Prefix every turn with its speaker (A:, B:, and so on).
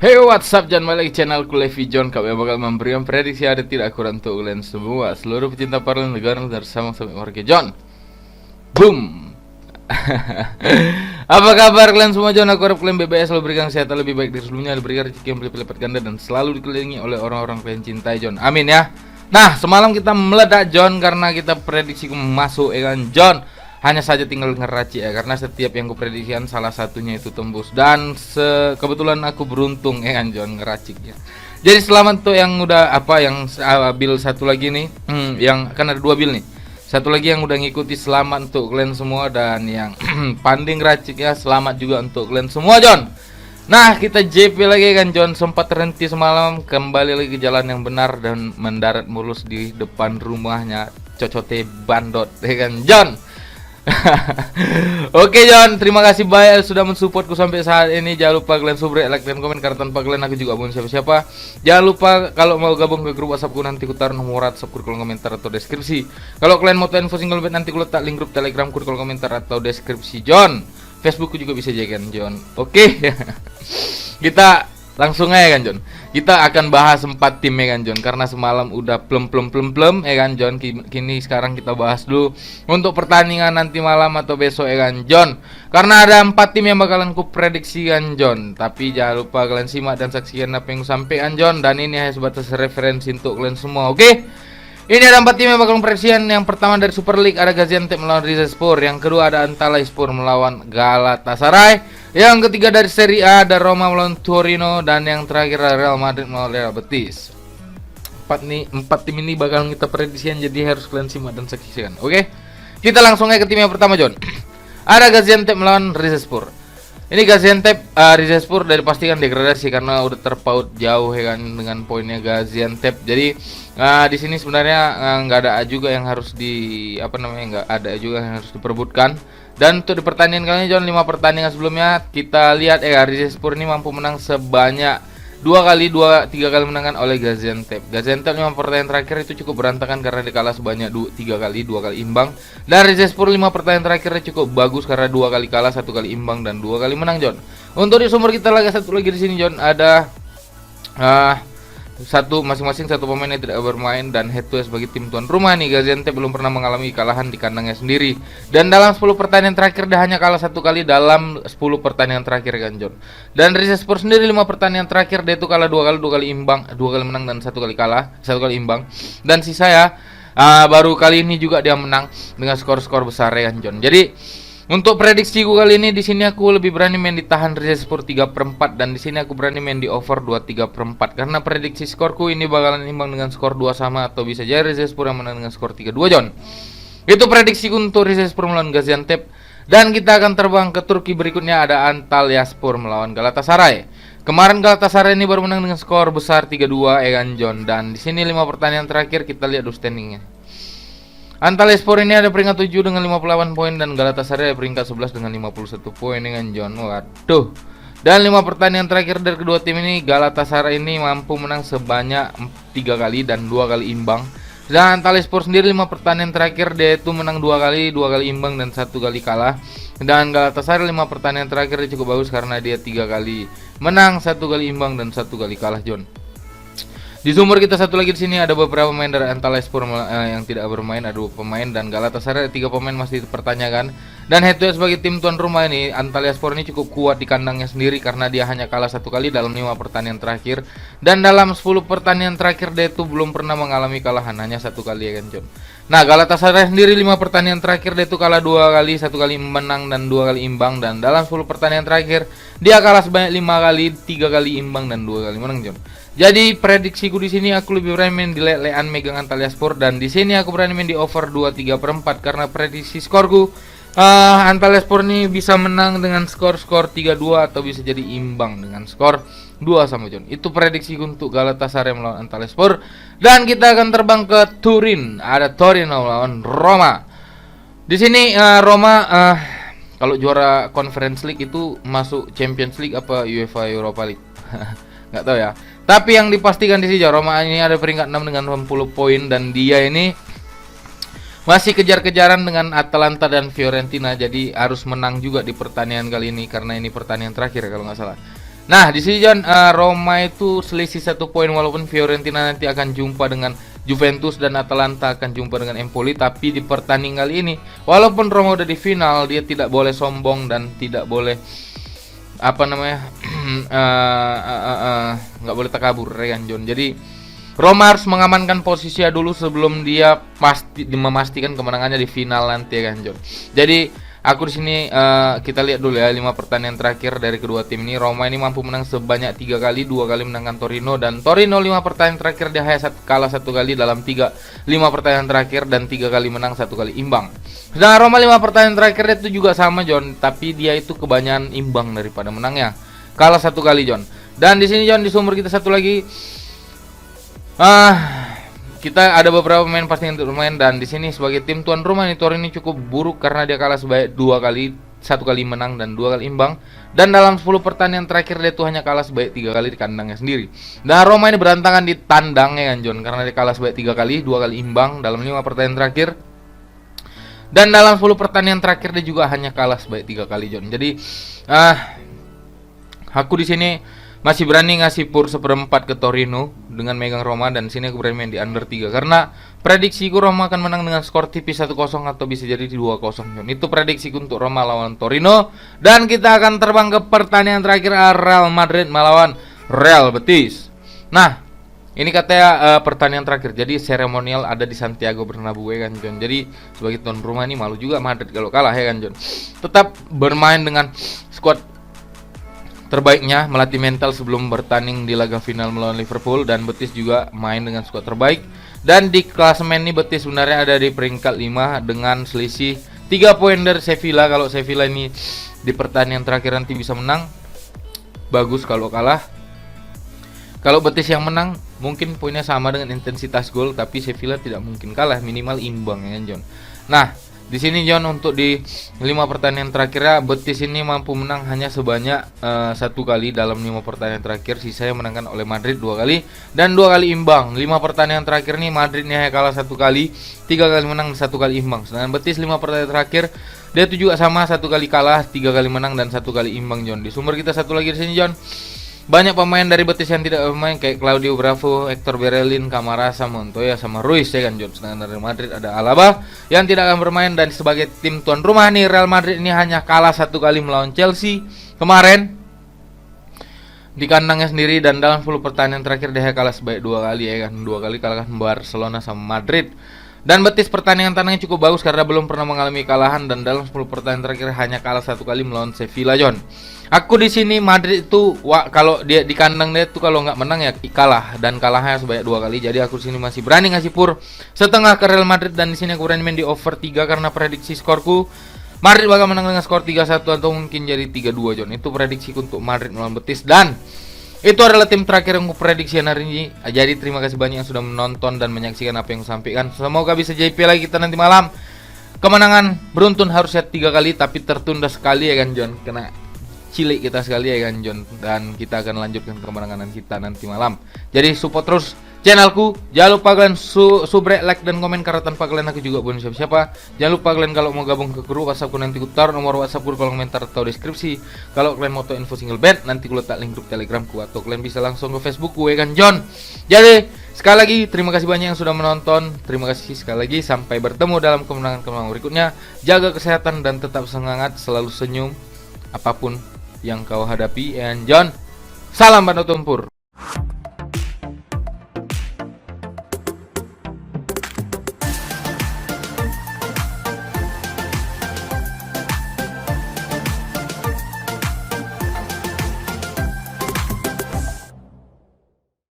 A: Hey, what's up, John balik channel Levi John. Kami bakal memberikan prediksi ada tidak kurang untuk kalian semua, seluruh pecinta parlemen negara dari Sabang sampai Merauke. John, boom. Apa kabar kalian semua, John? Aku harap kalian BBS selalu berikan kesehatan lebih baik dari sebelumnya, diberikan rezeki yang berlipat ganda dan selalu dikelilingi oleh orang-orang kalian cintai, John. Amin ya. Nah, semalam kita meledak, John, karena kita prediksi masuk, ya kan, John. Hanya saja tinggal ngeracik ya, karena setiap yang kuprediksikan salah satunya itu tembus. Dan kebetulan aku beruntung ya kan, John, ngeraciknya. Jadi selamat tuh yang udah yang bil satu lagi nih, yang kan ada 2 bil nih. Satu lagi yang udah ngikuti, selamat untuk kalian semua. Dan yang panding racik ya, selamat juga untuk kalian semua, John. Nah, kita JP lagi kan, John. Sempat terhenti semalam, kembali lagi ke jalan yang benar dan mendarat mulus di depan rumahnya Cocote Bandot ya kan, John. Oke, John, terima kasih banyak sudah mensupportku sampai saat ini. Jangan lupa kalian subrek, like, dan komen, karena tanpa kalian aku juga bukan siapa-siapa. Jangan lupa kalau mau gabung ke grup WhatsAppku, nanti ku taruh nomor WhatsAppku di kolom komentar atau deskripsi. Kalau kalian mau tahu info single bed, nanti ku letak link grup Telegramku di kolom komentar atau deskripsi, John. Facebookku juga bisa jaga, John. Oke. Kita langsung aja kan, John. Kita akan bahas 4 tim ya kan, John. Karena semalam udah plem ya kan, John. Kini sekarang kita bahas dulu untuk pertandingan nanti malam atau besok ya kan, John. Karena ada 4 tim yang bakalan ku prediksikan, John. Tapi jangan lupa kalian simak dan saksikan apa yang ku sampaikan, John. Dan ini hanya sebatas referensi untuk kalian semua, oke? Ini ada 4 tim yang bakal prediksikan. Yang pertama dari Super League ada Gaziantep melawan Rizespor. Yang kedua ada Antalyaspor melawan Galatasaray. Yang ketiga dari Serie A ada Roma melawan Torino. Dan yang terakhir ada Real Madrid melawan Real Betis. 4 tim ini bakal kita prediksikan, jadi harus kalian simak dan saksikan, oke? Kita langsung aja ke tim yang pertama, John. Ada Gaziantep melawan Rizespor. Ini Gaziantep, Rizespor udah dipastikan degradasi karena udah terpaut jauh ya kan dengan poinnya Gaziantep. Jadi di sini sebenarnya nggak ada juga yang harus nggak ada juga yang harus diperebutkan. Dan untuk di pertandingan kali ini, John, 5 pertandingan sebelumnya kita lihat Rizespor ini mampu menang sebanyak 3 kali menangan oleh Gaziantep. Gaziantep 5 pertandingan terakhir itu cukup berantakan karena dikalah sebanyak 3 kali, 2 kali imbang. Dan Rizespor 5 pertandingan terakhirnya cukup bagus karena 2 kali kalah, 1 kali imbang dan 2 kali menang, John. Untuk di sumber kita satu lagi di sini, John, ada masing-masing satu pemain yang tidak bermain dan head to head sebagai tim tuan rumah nih. Gaziantep belum pernah mengalami kekalahan di kandangnya sendiri. Dan dalam 10 pertandingan terakhir dia hanya kalah 1 kali dalam 10 pertandingan terakhir kan, John. Dan Rizespor sendiri 5 pertandingan terakhir dia itu kalah 2 kali, 2 kali imbang, 2 kali menang dan 1 kali kalah, 1 kali imbang. Dan sisa baru kali ini juga dia menang dengan skor-skor besar ya kan, John. Jadi untuk prediksiku kali ini, di sini aku lebih berani main ditahan Rizespor 3/4 dan di sini aku berani main di over 2/3/4 karena prediksi skorku ini bakalan imbang dengan skor 2 sama atau bisa jadi Rizespor yang menang dengan skor 3-2, John. Itu prediksiku untuk Rizespor melawan Gaziantep. Dan kita akan terbang ke Turki, berikutnya ada Antalyaspor melawan Galatasaray. Kemarin Galatasaray ini baru menang dengan skor besar 3-2 ya kan, John. Dan di sini 5 pertandingan terakhir kita lihat dulu standingnya. Antalyaspor ini ada peringkat 7 dengan 58 poin dan Galatasaray ada peringkat 11 dengan 51 poin dengan John. Waduh. Dan 5 pertandingan terakhir dari kedua tim ini, Galatasaray ini mampu menang sebanyak 3 kali dan 2 kali imbang. Dan Antalyaspor sendiri 5 pertandingan terakhir dia itu menang 2 kali, 2 kali imbang dan 1 kali kalah. Dan Galatasaray 5 pertandingan terakhir dia cukup bagus karena dia 3 kali menang, 1 kali imbang dan 1 kali kalah, John. Di sumber kita satu lagi di sini ada beberapa pemain dari Antalyaspor yang tidak bermain, ada 2 pemain, dan Galatasaray 3 pemain masih dipertanyakan. Dan head to head sebagai tim tuan rumah ini, Antalyaspor ini cukup kuat di kandangnya sendiri karena dia hanya kalah 1 kali dalam 5 pertandingan terakhir. Dan dalam 10 pertandingan terakhir dia itu belum pernah mengalami kalahan, hanya 1 kali ya kan, John. Nah, Galatasaray sendiri 5 pertandingan terakhir dia itu kalah 2 kali, 1 kali menang dan 2 kali imbang. Dan dalam 10 pertandingan terakhir dia kalah sebanyak 5 kali, 3 kali imbang dan 2 kali menang, John. Jadi prediksiku di sini aku lebih berani main di lelean megang Antalyaspor dan di sini aku berani main di over 2/3/4 karena prediksi skorku Antalyaspor ini bisa menang dengan skor 3-2 atau bisa jadi imbang dengan skor 2 sama, John. Itu prediksi untuk Galatasaray melawan Antalyaspor. Dan kita akan terbang ke Turin. Ada Torino melawan Roma. Di sini Roma kalau juara Conference League itu masuk Champions League apa UEFA Europa League. Nggak tahu ya. Tapi yang dipastikan di sini Roma ini ada peringkat 6 dengan 60 poin dan dia ini masih kejar-kejaran dengan Atalanta dan Fiorentina. Jadi harus menang juga di pertandingan kali ini karena ini pertandingan terakhir kalau nggak salah. Nah, di sini John, Roma itu selisih 1 poin walaupun Fiorentina nanti akan jumpa dengan Juventus dan Atalanta akan jumpa dengan Empoli, tapi di pertandingan kali ini walaupun Roma udah di final, dia tidak boleh sombong dan tidak boleh apa namanya nggak boleh takabur ya kan John. Jadi Roma harus mengamankan posisinya dulu sebelum dia memastikan kemenangannya di final nanti ya kan John. Jadi aku di sini kita lihat dulu ya 5 pertandingan terakhir dari kedua tim ini. Roma ini mampu menang sebanyak 3 kali, 2 kali menangkan Torino, dan Torino 5 pertandingan terakhir dia hanya kalah 1 kali dalam 5 pertandingan terakhir dan 3 kali menang, 1 kali imbang. Sedangkan Roma 5 pertandingan terakhir itu juga sama John, tapi dia itu kebanyakan imbang daripada menangnya. Kalah 1 kali John. Dan di sini John, di sumber kita satu lagi kita ada beberapa pemain pasti untuk bermain, dan di sini sebagai tim tuan rumah nih Torino cukup buruk karena dia kalah sebanyak 2 kali, 1 kali menang dan 2 kali imbang. Dan dalam 10 pertandingan terakhir dia tuh hanya kalah sebanyak 3 kali di kandangnya sendiri. Dan Roma ini berantakan di tandangnya kan John, karena dia kalah sebanyak 3 kali, 2 kali imbang dalam 5 pertandingan terakhir. Dan dalam 10 pertandingan terakhir dia juga hanya kalah sebanyak 3 kali John. Jadi aku di sini masih berani ngasih pur 1/4 ke Torino dengan megang Roma, dan sini aku berani main di under 3 karena prediksiku Roma akan menang dengan skor tipis 1-0 atau bisa jadi 2-0. Itu prediksiku untuk Roma lawan Torino. Dan kita akan terbang ke pertandingan terakhir, Real Madrid melawan Real Betis. Nah, ini katanya pertandingan terakhir. Jadi seremonial ada di Santiago Bernabeu ya kan John. Jadi sebagai tuan rumah ini malu juga Madrid kalau kalah ya kan John. Tetap bermain dengan skuad terbaiknya, melatih mental sebelum bertanding di laga final melawan Liverpool, dan Betis juga main dengan skuad terbaik. Dan di klasemen ini Betis sebenarnya ada di peringkat 5 dengan selisih 3 poin dari Sevilla. Kalau Sevilla ini di pertandingan terakhir nanti bisa menang, bagus. Kalau kalah, kalau Betis yang menang, mungkin poinnya sama dengan intensitas gol, tapi Sevilla tidak mungkin kalah, minimal imbang ya kan John. Nah, di sini John, untuk di 5 pertandingan terakhirnya Betis ini mampu menang hanya sebanyak 1 kali dalam 5 pertandingan terakhir. Sisanya menangkan oleh Madrid 2 kali dan 2 kali imbang. 5 pertandingan terakhir nih Madrid hanya kalah 1 kali, 3 kali menang, 1 kali imbang. Sedangkan Betis 5 pertandingan terakhir dia itu juga sama, 1 kali kalah, 3 kali menang dan 1 kali imbang John. Di sumber kita satu lagi di sini John, banyak pemain dari Betis yang tidak bermain kayak Claudio Bravo, Hector Bellerin, Camarasa, Montoya sama Ruiz ya kan John. Sedangkan dari Madrid ada Alaba yang tidak akan bermain, dan sebagai tim tuan rumah nih Real Madrid ini hanya kalah 1 kali melawan Chelsea kemarin di kandangnya sendiri, dan dalam 10 pertandingan terakhir dia kalah sebanyak 2 kali ya kan. 2 kali kalahkan Barcelona sama Madrid. Dan Betis pertandingan tandangnya cukup bagus karena belum pernah mengalami kalahan, dan dalam 10 pertandingan terakhir hanya kalah 1 kali melawan Sevilla John. Aku di sini Madrid itu kalau dia di kandang dia tuh kalau nggak menang ya kalah, dan kalahnya sebanyak 2 kali. Jadi aku di sini masih berani ngasih pur setengah ke Real Madrid, dan di sini aku berani main di over 3 karena prediksi skorku Madrid bakal menang dengan skor 3-1 atau mungkin jadi 3-2 John. Itu prediksi untuk Madrid melawan Betis, dan itu adalah tim terakhir yang aku prediksi hari ini. Jadi terima kasih banyak yang sudah menonton dan menyaksikan apa yang aku sampaikan. Semoga bisa JP lagi kita nanti malam. Kemenangan beruntun harusnya 3 kali, tapi tertunda sekali ya kan John, kena cilik kita sekali ya kan John, dan kita akan lanjutkan kemenangan kita nanti malam. Jadi support terus channelku, jangan lupa kalian subrek, like dan komen, karena tanpa kalian aku juga bukan siapa-siapa. Jangan lupa kalian kalau mau gabung ke grup WhatsAppku, nanti ku taruh nomor WhatsAppku di kolom komentar atau deskripsi. Kalau kalian mau tahu info single bed, nanti ku letak link grup Telegramku, atau kalian bisa langsung ke Facebookku ya kan John. Jadi sekali lagi terima kasih banyak yang sudah menonton. Terima kasih sekali lagi, sampai bertemu dalam kemenangan-kemenangan berikutnya. Jaga kesehatan dan tetap semangat, selalu senyum apapun yang kau hadapi. And John, salam Bandar Tempur.